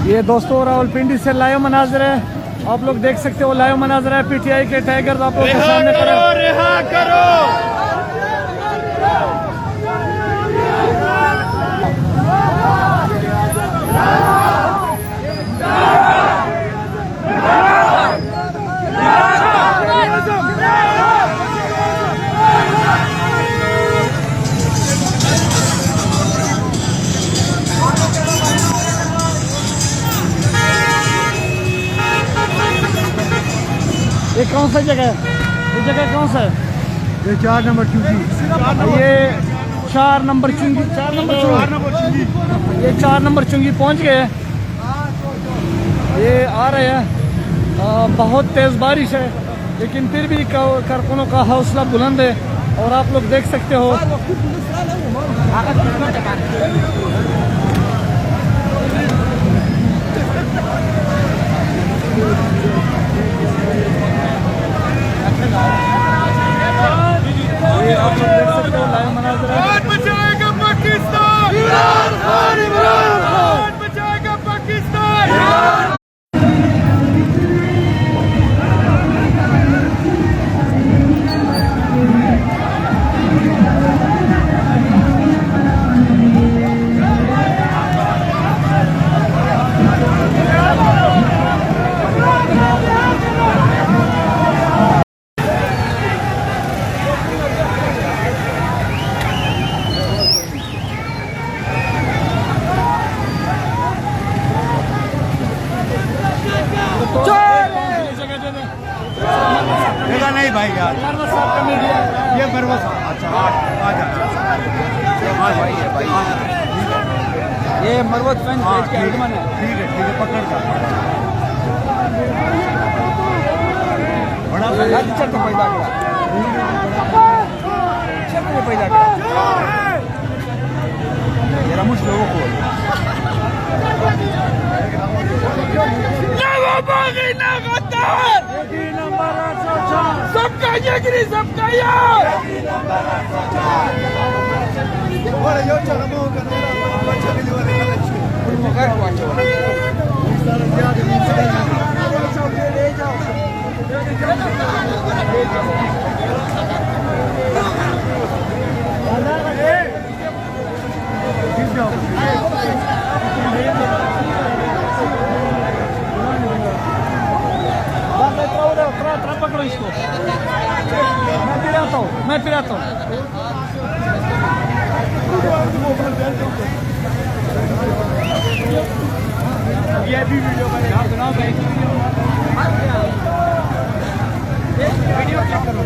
ये दोस्तों रावलपिंडी से लाइव मनाजर है, आप लोग देख सकते हो लाइव मनाजर है। पीटीआई के टाइगर्स आप लोग के सामने रिहा करो। ये कौन सा जगह है? ये जगह कौन सा है? ये 4 नंबर चुंगी। ये 4 नंबर चुंगी। ये 4 नंबर चुंगी पहुंच गए हैं। ये आ रहे हैं, बहुत तेज़ बारिश है लेकिन फिर भी कारकुनों का हौसला बुलंद है और आप लोग देख सकते हो। ये आप लोग देख सकते हो लाइव मनाज़र है। बचाएगा पाकिस्तान, बचाएगा पाकिस्तान। जगह नहीं भाई यार, ये मरवा साहब। अच्छा आ जा भाई, ये भाई ये मरवत फैन पेज के एडमन है। ठीक है पकड़ का बड़ा अच्छा तो पैदा करा, अच्छा तो पैदा करा जरा मुझ लोगों को सबका जिगरी, सबका यार। पकड़ो इसको, मैं पिराता हूँ। ये भी वीडियो बनाओ भाई, वीडियो क्लिक करो।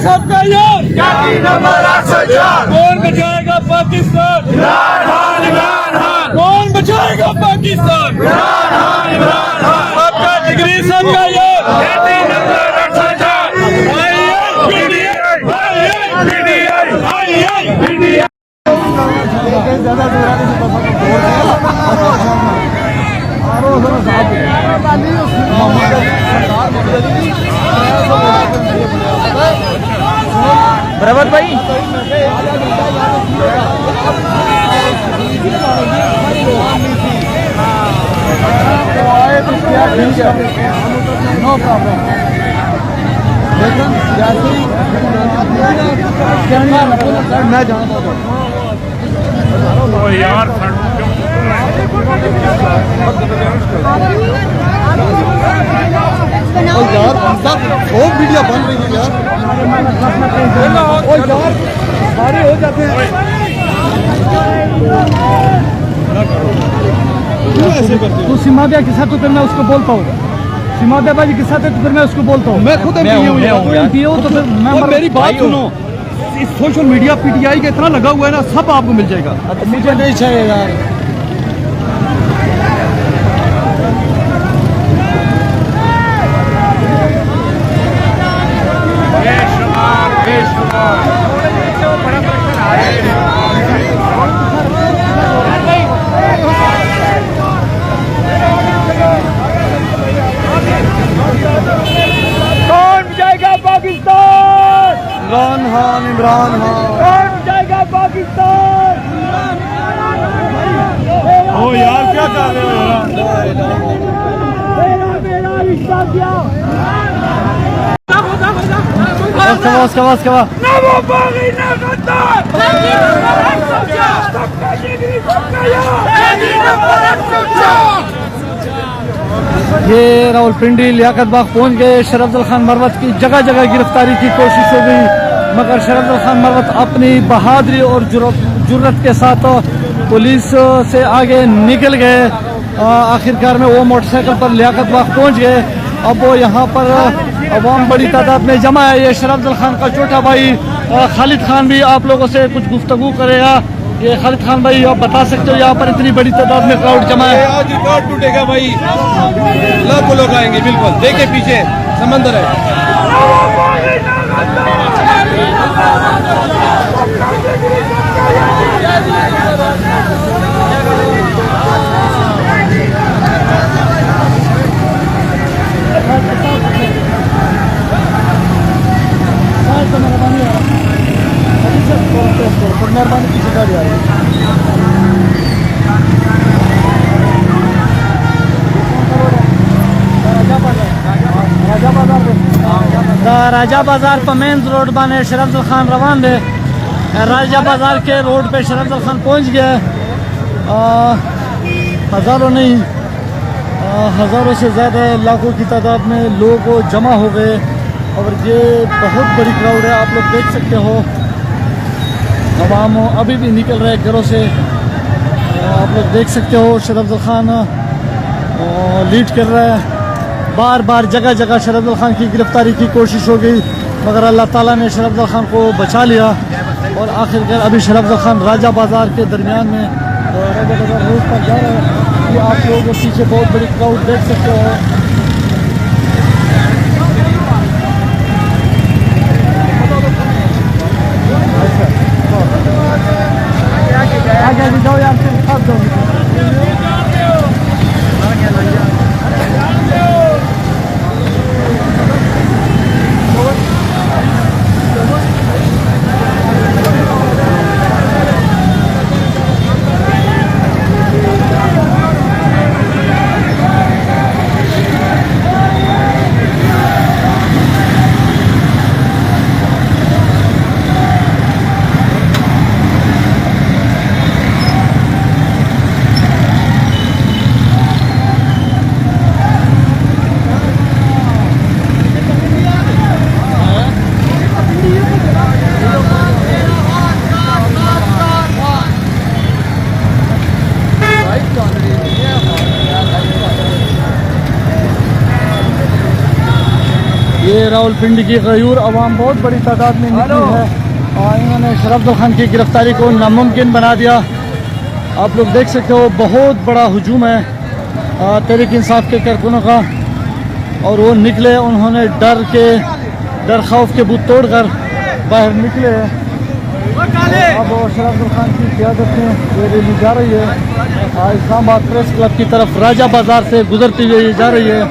सबका यार कौन बचाएगा पाकिस्तान? कौन बचाएगा पाकिस्तान। सबका जिगरी सबका यार। बराबर भाई नो प्रॉब्लम। लेकिन जैसे ही मैं जानता हूँ यार यार बहुत वीडियो बन रही है यार। और यार सारे हो जाते हैं ऐसे करते हो। तू सिमादिया के साथ तो फिर मैं उसको बोलता हूँ, सिमादिया बाजी के साथ है तो फिर मैं उसको बोलता हूँ। मैं खुद एमपी हूँ तो फिर मैं मेरी बात सुनो। इस सोशल मीडिया पीटीआई का इतना लगा हुआ है ना, सब आपको मिल जाएगा। मुझे नहीं चाहिए यार। कौन जाएगा पाकिस्तान? इमरान खान, इमरान खान। कौन जाएगा पाकिस्तान? ओ यार क्या कर रहे हो मेरा रिश्ता क्या? उसका ना वो बागी ना गद्दार। सबका जिगरी सबका यार। ये रावलपिंडी लियाकत बाग पहुंच गए। शरफजल खान मरवत की जगह जगह गिरफ्तारी की कोशिश हो गई, मगर शरफजल खान मरवत अपनी बहादुरी और जुर्रत के साथ पुलिस से आगे निकल गए। आखिरकार में वो मोटरसाइकिल पर लियाकत बाग पहुंच गए। अब वो यहाँ पर अवाम बड़ी तादाद में जमा है। ये शरफजल खान का छोटा भाई खालिद खान भी आप लोगों से कुछ गुफ्तगू करेगा। ये खालिद खान भाई आप बता सकते हो यहाँ पर इतनी बड़ी तादाद में क्राउड जमा है? आज रिकॉर्ड टूटेगा भाई, लाखों लोग आएंगे। बिल्कुल देखिए पीछे समंदर है। मेहरबानी की शिकार यार। राजा बाजार पर मेन रोड बने शरफजल खान रवान दे। राजा बाजार के रोड पे शरफजल खान पहुंच गया। हज़ारों नहीं हज़ारों से ज़्यादा लाखों की तादाद में लोग जमा हो गए और ये बहुत बड़ी क्राउड है। आप लोग देख सकते हो अवाम अभी भी निकल रहे घरों से। आप लोग देख सकते हो शरफजल खान लीड कर रहा है। बार बार जगह जगह शरफजल खान की गिरफ्तारी की कोशिश हो गई, मगर अल्लाह ताला ने शरफजल खान को बचा लिया और आखिरकार अभी शरफजल खान राजा बाजार के दरमियान में राजा बाजार रोड पर जा रहा है। ये आप लोग पीछे बहुत बड़ी क्राउड देख सकते हो। आगे जाओ यार, फिर फंस जाओगे। ये रावलपिंडी की गयूर अवाम बहुत बड़ी तादाद में निकली है और इन्होंने शरफजल खान की गिरफ्तारी को नामुमकिन बना दिया। आप लोग देख सकते हो बहुत बड़ा हुजूम है तहरीक इंसाफ के कारकुनों का, और वो निकले, उन्होंने डर खौफ के बुत तोड़ कर बाहर निकले। अब शराफुल खान की क़यादत में ये रैली जा रही है इस्लामाबाद प्रेस क्लब की तरफ, राजा बाजार से गुजरती हुई जा रही है।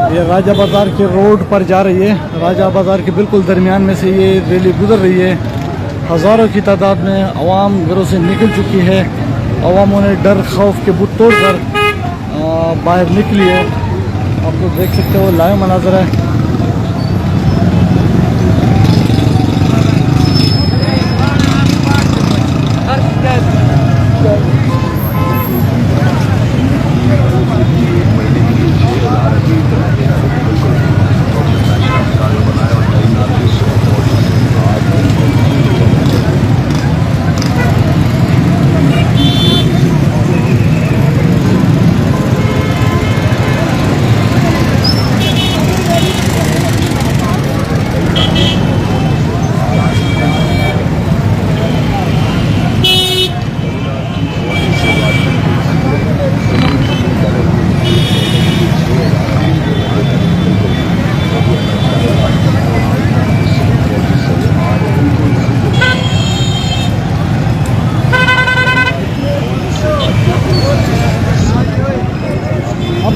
ये राजा बाजार के रोड पर जा रही है, राजा बाजार के बिल्कुल दरमियान में से ये रैली गुजर रही है। हज़ारों की तादाद में अवाम घरों से निकल चुकी है, अवामों ने डर खौफ के बुत तोड़ कर बाहर निकली है। आप लोग देख सकते हो लाइव मनाजर है।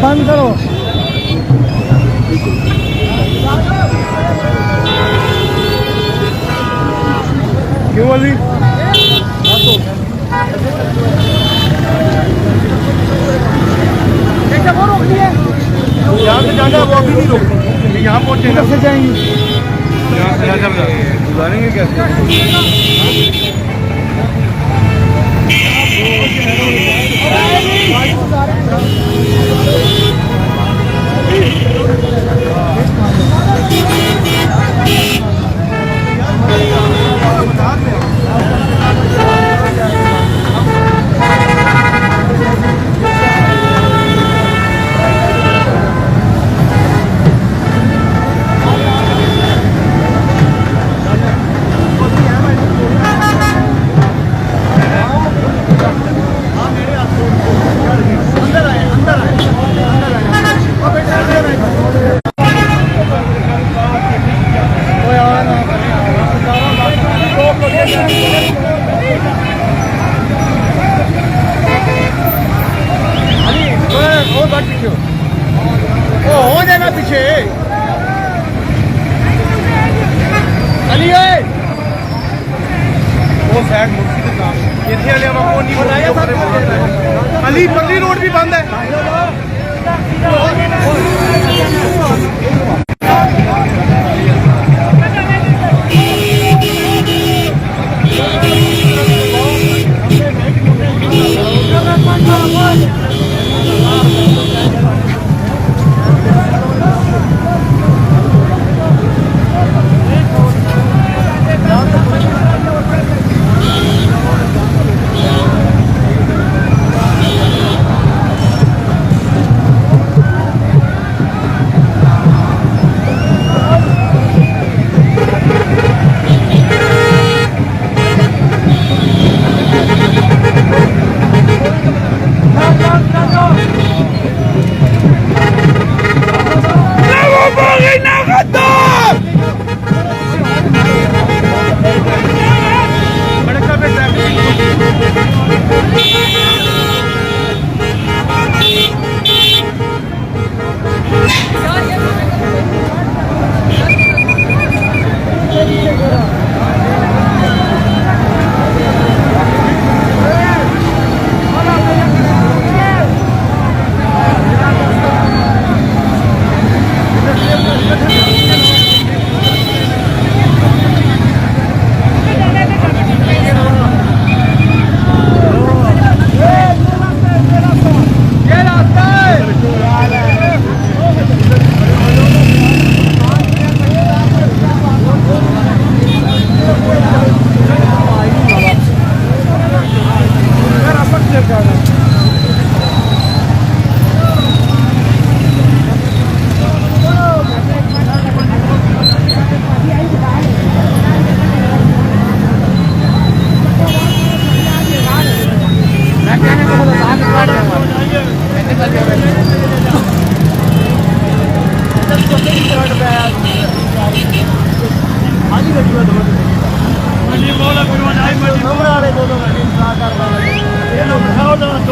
बंद करो। क्यों वाली? वो रोकनी है, यहाँ से जाना वो अभी नहीं रोकनी, यहाँ पहुँचे से जाएंगे, यहाँ से गुजारेंगे कैसे? हो जाएगा पीछे अली वो सैड मुर्शी के काम इतने वाले को नहीं बनाया था। अली पल्ली रोड भी बंद है।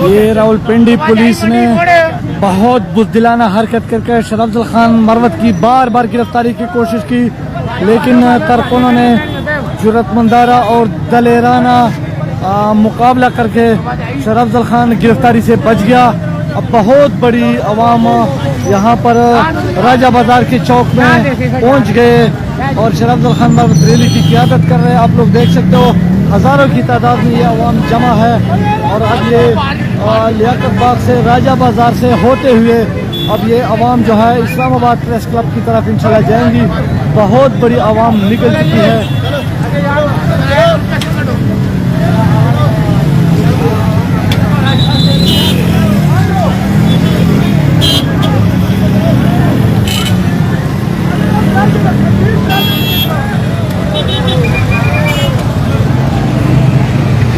ये रावलपिंडी पुलिस ने बहुत बुज़दिलाना हरकत करके शराफजल खान मरवत की बार बार गिरफ्तारी की कोशिश की, लेकिन कारकुनों ने जुर्रतमंदाना और दलेराना मुकाबला करके शराफजल खान गिरफ्तारी से बच गया। अब बहुत बड़ी आवाम यहाँ पर राजा बाजार के चौक में पहुँच गए और शराफजल खान मरवत रैली की क़ियादत कर रहे हैं। आप लोग देख सकते हो हज़ारों की तादाद में ये आवाम जमा है और अब ये लियाकत बाग से राजा बाजार से होते हुए अब ये आवाम जो है इस्लामाबाद प्रेस क्लब की तरफ इंशाल्लाह जाएंगी। बहुत बड़ी आवाम निकल चुकी है।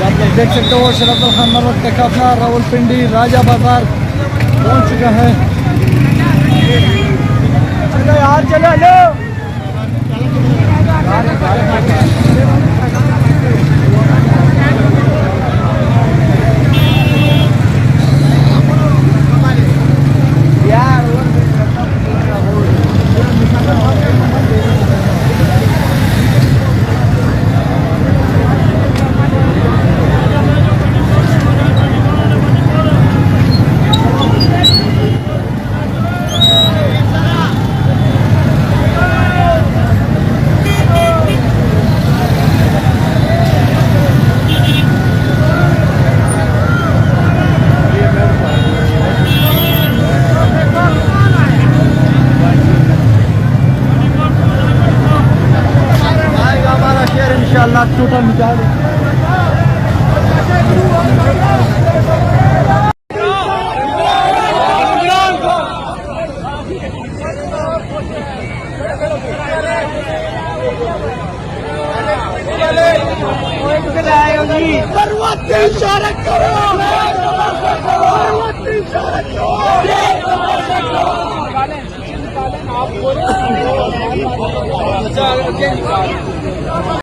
आप लोग देख सकते हो शराफजल खान मरवत का काफिला रावलपिंडी राजा बाजार पहुंच चुका है। चलो यार, चलो लो। इंशाल्लाह टोटल मिटा दें। आप